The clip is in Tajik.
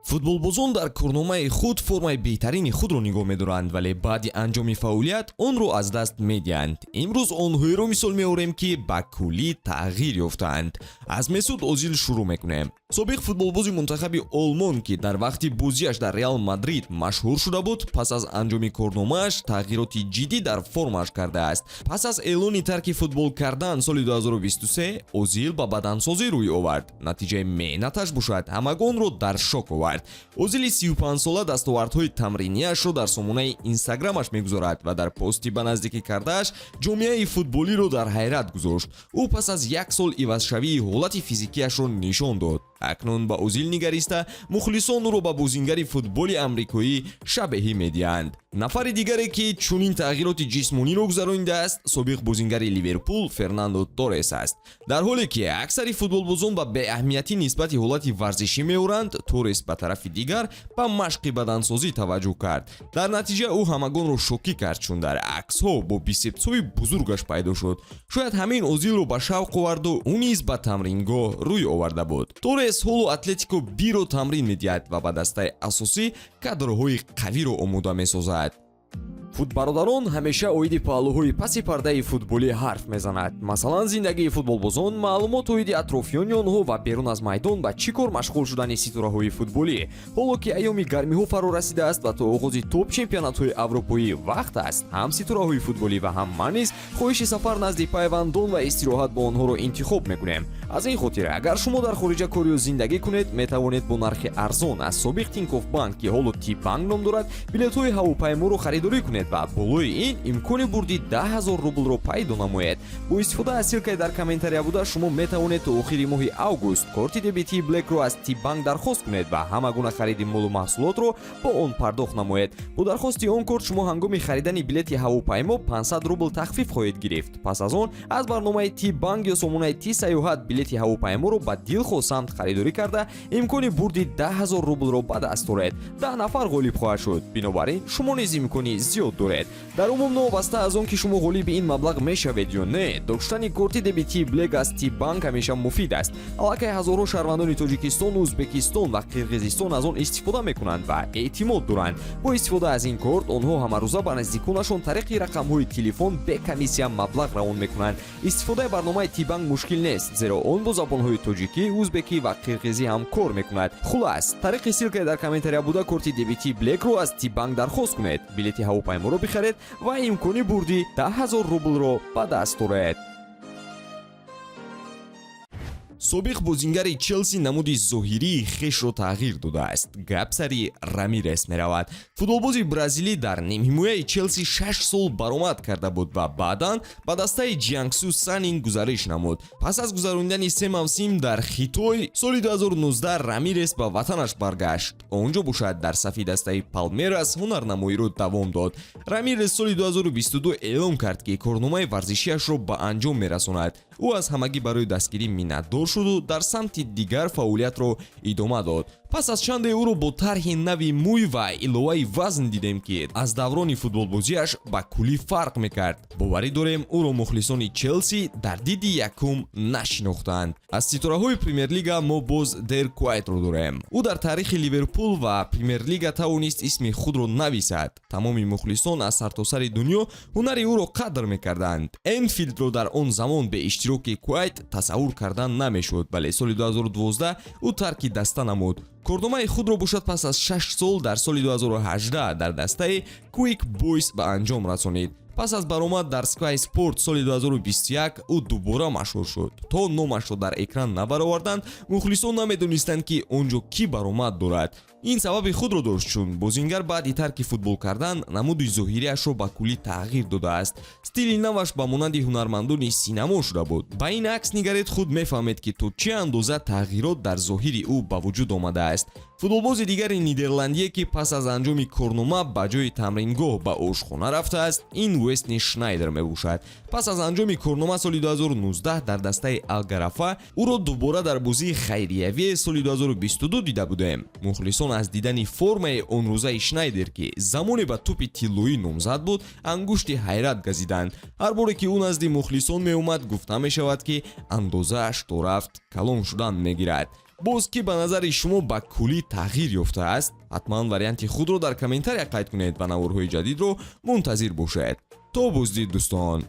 футболбозон дар корномаи худ формаи беҳтарини худро нигоҳ медоранд, вале баъди анҷоми фаъолият онро аз даст медиҳанд. имрӯз онҳоеро мисол меорем, ки ба куллӣ тағйир ёфтаанд. аз Месут Озил шурӯъ мекунем. Собиқ футболбози мунтахаби Олмон, ки дар вақти бозиаш дар Реал Мадрид машҳур шуда буд, пас аз анҷоми корномааш тағйироти ҷиддӣ дар формааш кардааст. Пас аз эълони тарки футбол кардан соли 2023, Озил ба бадансозӣ рӯй овард. натиҷаи меҳнаташ бошад ҳамагонро дар шок овард. Озили 35 сола дастовардҳои тамриниашро дар сомонаи инстаграмаш мегузорад ва дар пости ба наздикӣ кардааш ҷомеаи футболиро дар ҳайрат гузошт. ӯ пас аз 1 сол ивазшавии ҳолати физикиашро нишон дод. акнун ба Озил нигариста мухлисон ӯро ба Бозингари футболи амрикоӣ шабеҳӣ медиҳанд. нафари дигаре, ки чунин тағйироти ҷисмониро гузаронидааст, собиқ бозингари Ливерпул Фернандо Торрес аст. дар ҳоле ки аксари футболбозон ба беаҳамиятӣ нисбати ҳолати варзишӣ меоранд, Торрес ба тарафи дигар ба машқи бадансозӣ таваҷҷӯҳ кард. дар натиҷа ӯ ҳамагонро шокӣ кард, чун дар аксҳо бо бисепсҳои бузургаш пайдо шуд. шояд ҳамин Озилро ба шавқ оварду ӯ низ ба тамрингоҳ рӯй оварда буд. Торрес ҳоло Атлетико Биро тамрин медиҳад ва ба дастаи асосӣ кадрҳои қавиро омода месозад. футбародарон ҳамеша оиди паҳлӯҳои паси пардаи футболӣ ҳарф мезанад. масалан, зиндагии футболбозон, маълумот оиди атрофиёни онҳо ва берун аз майдон ба чӣ кор машғул шудани ситораҳои футболӣ. ҳоло ки айёми гармиҳо фаро расидааст ва то оғози топ чемпионатҳои аврупоӣ вақт аст, ҳам ситораҳои футболӣ ва ҳам ман низ хоҳиши сафар назди пайвандон ва истироҳат бо онҳоро интихоб мекунем. аз ин хотир, агар шумо дар хориҷа кор ё зиндагӣ кунед, метавонед бо нархи арзон аз Собиқ Тинкофф банк, ки ҳоло Тибанк ном дорад, билетҳои ҳавопайморо харидорӣ кунед ва болои ин имкони бурди 10 000 рублро пайдо намоед. бо истифода аз ссилкаи дар комментария буда шумо метавонед то охири моҳи август корти дебитии Блекро аз Тибанк дархост кунед ва ҳама гуна хариди молу маҳсулотро бо он пардохт намоед. бо дархости он корт шумо ҳангоми харидани билети ҳавопаймо 500 рубл тахфиф хоҳед гирифт. пас аз он аз барномаи Тибанк ё сомонаи Тисаёҳат билети ҳавопайморо ба дилхоҳ самт харидорӣ карда имкони бурди 10 000 рублро ба даст доред. 10 нафар ғолиб хоҳад шуд. бинобар ин шумо низ имкони зиёд доред. дар умум, новобаста аз он ки шумо ғолиби ин маблағ мешавед ё не, доштани корти дебитии Блек аз Тибанк ҳамеша муфид аст. аллакай ҳазорҳо шаҳрвандони Тоҷикистон, Узбекистон ва Қирғизистон аз он истифода мекунанд ва эътимод доранд. бо истифода аз ин корт онҳо ҳамарӯза ба наздиконашон тариқи рақамҳои телефон бе комиссия маблағ равон мекунанд. истифодаи барномаи Тибанк мушкил нест, зеро он бо забонҳои тоҷикӣ, узбекӣ ва қирғизӣ ҳам кор мекунад. хулас, тариқи ссилкаи дар комментария буда корти дебитии Блекро аз Тибанк дархост кунед, билети ҳавопайморо бихаред ва имкони бурди 10 000 рублро ба даст доред. собиқ бозингари Челси намуди зоҳирии хешро тағйир додааст. гап сари Рамирес меравад. футболбози бразилӣ дар нимҳимояи Челси 6 сол баромад карда буд ва баъдан ба дастаи Ҷиангсу Санин гузариш намуд. пас аз гузарондани 3 мавсим дар Хитой, соли 2019 Рамирес ба ватанаш баргашт. онҷо бошад дар сафи дастаи Палмерас ҳунарнамоиро давом дод. Рамирес соли 2022 эълон кард, ки корномаи варзишиашро ба анҷом мерасонад. ӯ аз ҳамагӣ барои дастгирӣ миннатдор шуду дар самти дигар фаъолиятро идома дод. пас аз чанде ӯро бо тарҳи нави мӯй ва иловаи вазн дидем, ки аз даврони футболбозиаш ба куллӣ фарқ мекард. боварӣ дорем, ӯро мухлисони Челси дар диди якум нашинохтанд. аз ситораҳои премер-лига мо боз Дер Куайтро дорем. ӯ дар таърихи Ливерпул ва премер-лига тавонист исми худро нависад. тамоми мухлисон аз сартосари дунё ҳунари ӯро қадр мекарданд. Энфилдро дар он замон бе иштироки Куайт тасаввур кардан намешуд, вале соли 2012 ӯ тарки даста намуд. корномаи худро бошад пас аз 6 сол дар соли 2018 дар дастаи Quick Boys ба анҷом расонид. пас аз баромад дар Sky Sport соли 2021 ӯ дубора машҳур шуд. то номашро дар экран набароварданд, мухлисон намедонистанд ки онҷо кӣ баромад дорад. ин сабаби худро дошт, чун бозингар баъди тарки футбол кардан намуди зоҳириашро ба куллӣ тағйир додааст. стили наваш ба монанди ҳунармандони синамо шуда буд. ба ин акс нигаред, худ мефаҳмед ки то чӣ андоза тағйирот дар зоҳири ӯ ба вуҷуд омадааст. футболбози дигари нидерландие, ки пас аз анҷоми корнома ба ҷои тамрингоҳ ба ошхона рафтааст, ин Уэстни Шнайдер мебошад. пас аз анҷоми корнома соли 2019 дар дастаи Алгарафа ӯро дубора дар бозии хайриявии соли 2022 дида будем. мухлисон аз дидани формаи онрӯзаи Шнайдер, ки замоне ба тӯпи тиллоӣ номзад буд, ангушти ҳайрат газиданд. ҳар боре ки ӯ назди мухлисон меомад, гуфта мешавад, ки андозааш то рафт калон шудан мегирад. боз ки ба назари шумо ба куллӣ тағйир ёфтааст? ҳатман варианти худро дар комментария қайд кунед ва наворҳои ҷадидро мунтазир бошед. то боздид дӯстон.